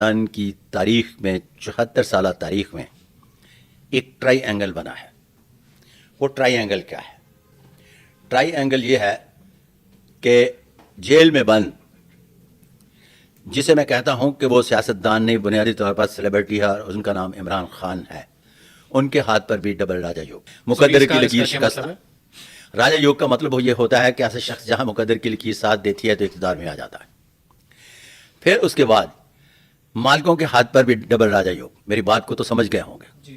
پاکستان کی تاریخ میں 74 سالہ تاریخ میں ایک ٹرائی اینگل بنا ہے. وہ ٹرائی اینگل کیا ہے؟ ٹرائی اینگل یہ ہے کہ جیل میں بند، جسے میں کہتا ہوں کہ وہ سیاستدان نہیں، بنیادی طور پر سیلیبریٹی ہے اور ان کا نام عمران خان ہے، ان کے ہاتھ پر بھی ڈبل راجہ یوگ، مقدر کی لکیر شکست. راجہ یوگ کا مطلب وہ یہ ہوتا ہے کہ ایسا شخص جہاں مقدر کی لکیر ساتھ دیتی ہے تو اقتدار میں آ جاتا ہے. پھر اس کے بعد مالکوں کے ہاتھ پر بھی ڈبل راجہ یوگ. میری بات کو تو سمجھ گئے ہوں گے.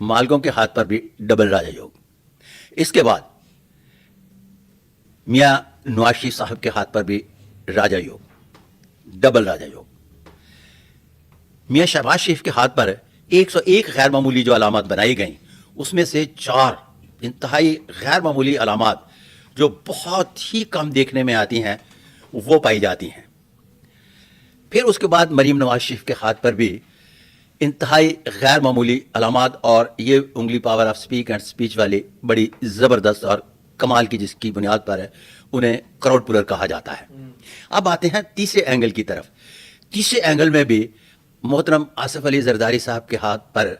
مالکوں کے ہاتھ پر بھی ڈبل راجہ یوگ. اس کے بعد میاں نواز شریف صاحب کے ہاتھ پر بھی راجہ یوگ، ڈبل راجہ یوگ. میاں شہباز شریف کے ہاتھ پر 101 غیر معمولی جو علامات بنائی گئیں، اس میں سے 4 انتہائی غیر معمولی علامات جو بہت ہی کم دیکھنے میں آتی ہیں وہ پائی جاتی ہیں. پھر اس کے بعد مریم نواز شریف کے ہاتھ پر بھی انتہائی غیر معمولی علامات، اور یہ انگلی power of speak and speech والی بڑی زبردست اور کمال کی، جس کی بنیاد پر ہے انہیں کراؤڈ پولر کہا جاتا ہے. اب آتے ہیں تیسرے اینگل کی طرف. تیسرے اینگل میں بھی محترم آصف علی زرداری صاحب کے ہاتھ پر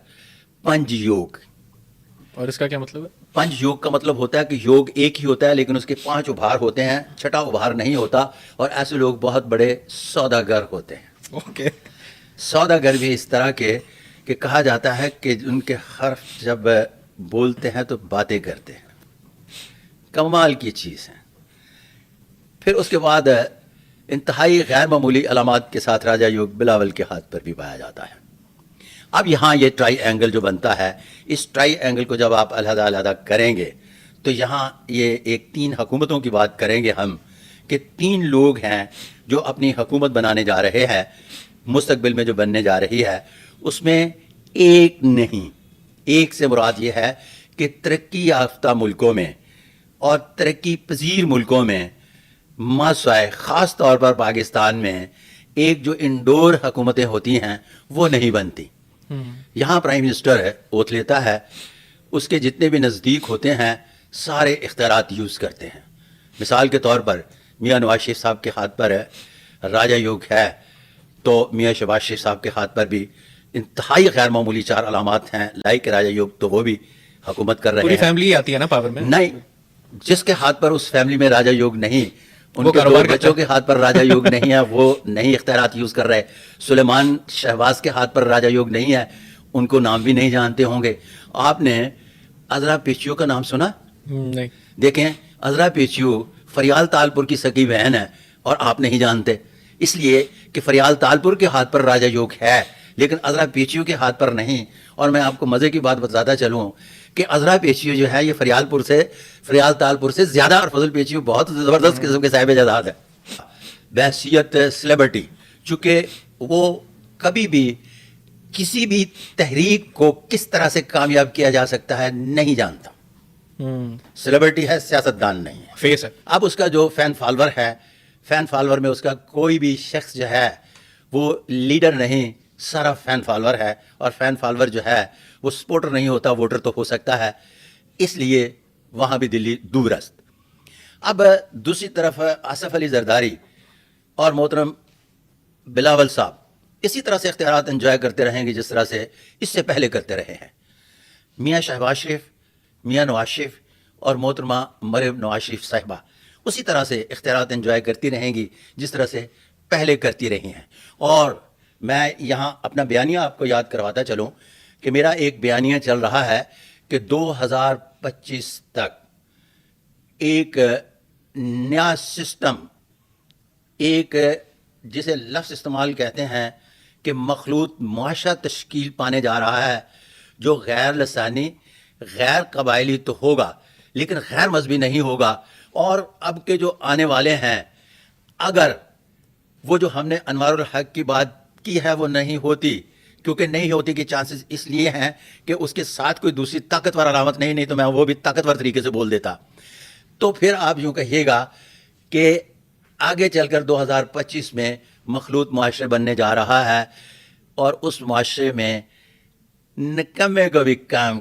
پنج یوگ. اور اس کا کیا مطلب ہے؟ پنج یوگ کا مطلب ہوتا ہے کہ یوگ ایک ہی ہوتا ہے لیکن اس کے 5 ابھار ہوتے ہیں، چھٹا ابھار نہیں ہوتا، اور ایسے لوگ بہت بڑے سوداگر ہوتے ہیں. اوکے. سوداگر بھی اس طرح کے کہ کہا جاتا ہے کہ ان کے حرف جب بولتے ہیں تو باتیں کرتے ہیں. کمال کی چیز ہے. پھر اس کے بعد انتہائی غیر معمولی علامات کے ساتھ راجہ یوگ بلاول کے ہاتھ پر بھی پایا جاتا ہے. اب یہاں یہ ٹرائی اینگل جو بنتا ہے، اس ٹرائی اینگل کو جب آپ علیحدہ علیحدہ کریں گے تو یہاں یہ ایک 3 حکومتوں کی بات کریں گے ہم، کہ 3 لوگ ہیں جو اپنی حکومت بنانے جا رہے ہیں، مستقبل میں جو بننے جا رہی ہے. اس میں ایک نہیں، ایک سے مراد یہ ہے کہ ترقی یافتہ ملکوں میں اور ترقی پذیر ملکوں میں مسائل، خاص طور پر پاکستان میں ایک جو انڈور حکومتیں ہوتی ہیں وہ نہیں بنتی. یہاں پرائم منسٹر ہے، اوتھ لیتا ہے، اس کے جتنے بھی نزدیک ہوتے ہیں سارے اختیارات یوز کرتے ہیں. مثال کے طور پر میاں نواز شریف صاحب کے ہاتھ پر راجہ یوگ ہے تو میاں شہباز شریف صاحب کے ہاتھ پر بھی انتہائی غیر معمولی 4 علامات ہیں لائک راجہ یوگ، تو وہ بھی حکومت کر رہے ہیں. پوری فیملی آتی ہے نا پاور میں؟ نہیں، جس کے ہاتھ پر اس فیملی میں راجہ یوگ نہیں، ان کے 2 بچوں کے ہاتھ پر راجہ یوگ نہیں ہے، وہ نہیں اختیارات یوز کر رہے. سلیمان شہباز کے ہاتھ پر راجہ یوگ نہیں ہے، ان کو نام بھی نہیں جانتے ہوں گے. آپ نے عذرا پیچیو کا نام سنا؟ نہیں. دیکھیں، عذرا پیچیو فریال تالپور کی سگی بہن ہے اور آپ نہیں جانتے، اس لیے کہ فریال تالپور کے ہاتھ پر راجہ یوگ ہے لیکن عذرا پیچیو کے ہاتھ پر نہیں. اور میں آپ کو مزے کی بات بتاتا چلوں کہ عذرا پیچیو جو ہے یہ فریال تالپور سے زیادہ، اور فضل پیچیو بہت زبردست قسم کے صاحب جداد ہے بحیثیت سیلیبریٹی، چونکہ وہ کبھی بھی کسی بھی تحریک کو کس طرح سے کامیاب کیا جا سکتا ہے نہیں جانتا. سیلیبریٹی ہے، سیاستدان نہیں ہے، فیس ہے. اب اس کا جو فین فالور ہے، فین فالور میں اس کا کوئی بھی شخص جو ہے وہ لیڈر نہیں، سارا فین فالور ہے. اور فین فالور جو ہے وہ سپورٹر نہیں ہوتا، ووٹر تو ہو سکتا ہے، اس لیے وہاں بھی دلی دور است. اب دوسری طرف آصف علی زرداری اور محترم بلاول صاحب اسی طرح سے اختیارات انجوائے کرتے رہیں گے جس طرح سے اس سے پہلے کرتے رہے ہیں. میاں شہباز شریف، میاں نواز شریف اور محترمہ مریم نواز شریف صاحبہ اسی طرح سے اختیارات انجوائے کرتی رہیں گی جس طرح سے پہلے کرتی رہی ہیں. اور میں یہاں اپنا بیانیہ آپ کو یاد کرواتا چلوں کہ میرا ایک بیانیہ چل رہا ہے کہ 2025 تک ایک نیا سسٹم، ایک جسے لفظ استعمال کہتے ہیں کہ مخلوط معاشرہ تشکیل پانے جا رہا ہے، جو غیر لسانی، غیر قبائلی تو ہوگا لیکن غیر مذہبی نہیں ہوگا. اور اب کے جو آنے والے ہیں، اگر وہ جو ہم نے انوار الحق کی بات کی ہے وہ نہیں ہوتی، کیونکہ نہیں ہوتی کے چانسز اس لیے ہیں کہ اس کے ساتھ کوئی دوسری طاقتور علامت نہیں تو میں وہ بھی طاقتور طریقے سے بول دیتا. تو پھر آپ یوں کہیے گا کہ آگے چل کر 2025 میں مخلوط معاشرے بننے جا رہا ہے، اور اس معاشرے میں نکمے کو بھی کام